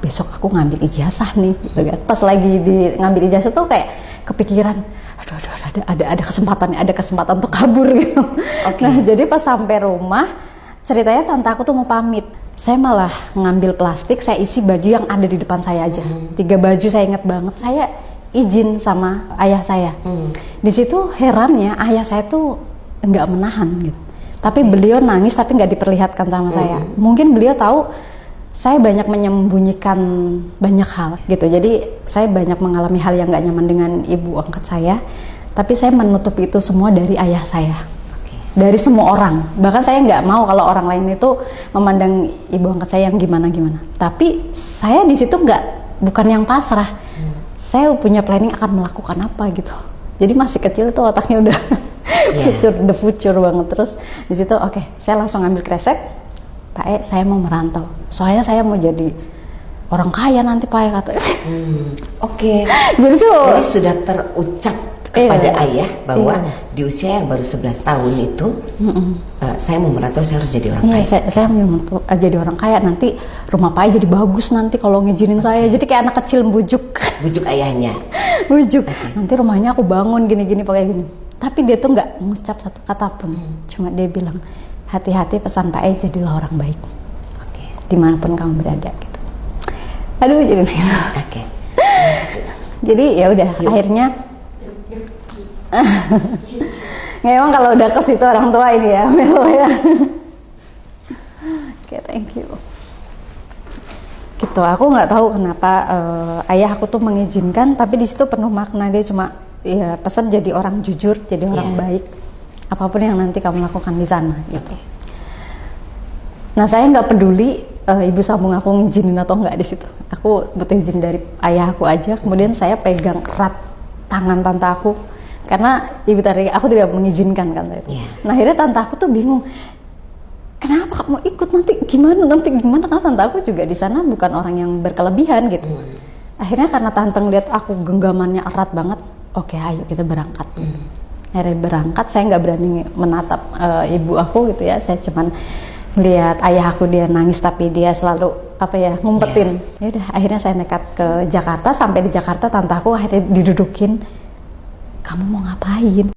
besok aku ngambil ijazah nih gitu kan. Pas lagi ngambil ijazah tuh kayak kepikiran, aduh ada kesempatan untuk kabur gitu. Nah jadi pas sampai rumah ceritanya tante aku tuh mau pamit, saya malah ngambil plastik, saya isi baju yang ada di depan saya aja. 3 baju saya ingat banget, saya izin sama ayah saya. Di situ herannya ayah saya tuh nggak menahan gitu, tapi beliau nangis tapi nggak diperlihatkan sama saya. Mungkin beliau tahu saya banyak menyembunyikan banyak hal gitu, jadi saya banyak mengalami hal yang nggak nyaman dengan ibu angkat saya, tapi saya menutup itu semua dari ayah saya, dari semua orang. Bahkan saya nggak mau kalau orang lain itu memandang ibu angkat saya yang gimana-gimana. Tapi saya di situ bukan yang pasrah. Saya punya planning akan melakukan apa gitu. Jadi masih kecil itu otaknya udah the future banget. Terus di situ oke, saya langsung ambil kresek. Pak saya mau merantau. Soalnya saya mau jadi orang kaya nanti Pak katanya. Jadi sudah terucap kepada ayah bahwa di usia yang baru 11 tahun itu saya mau merantau, saya harus jadi orang kaya. Saya mau jadi orang kaya, nanti rumah Pak jadi bagus nanti kalau ngizinin saya. Jadi kayak anak kecil bujuk ayahnya. Nanti rumahnya aku bangun gini-gini pakai gini. Tapi dia tuh nggak mengucap satu kata pun. Cuma dia bilang, hati-hati pesan Pak jadilah orang baik. Dimanapun kamu berada gitu. Aduh jadi gitu. Jadi ya udah akhirnya nggak, emang kalau udah ke situ orang tua ini ya melo ya. Thank you. Gitu, aku nggak tahu kenapa ayah aku tuh mengizinkan, tapi di situ penuh makna. Dia cuma ya pesan jadi orang jujur, jadi orang baik. Apapun yang nanti kamu lakukan di sana gitu. Nah saya nggak peduli ibu sambung aku ngizinin atau nggak di situ. Aku butuh izin dari ayah aku aja. Kemudian saya pegang erat tangan tante aku karena ibu tadi aku tidak mengizinkan kan itu. Nah akhirnya tante aku tuh bingung. Kenapa kamu ikut, nanti gimana kan tante aku juga di sana bukan orang yang berkelebihan gitu. Akhirnya karena tante ngeliat aku genggamannya erat banget, oke ayo kita berangkat. Akhirnya berangkat, saya nggak berani menatap ibu aku gitu ya, saya cuman lihat ayah aku, dia nangis tapi dia selalu ngumpetin. Ya udah akhirnya saya nekat ke Jakarta. Sampai di Jakarta tante aku akhirnya didudukin, kamu mau ngapain?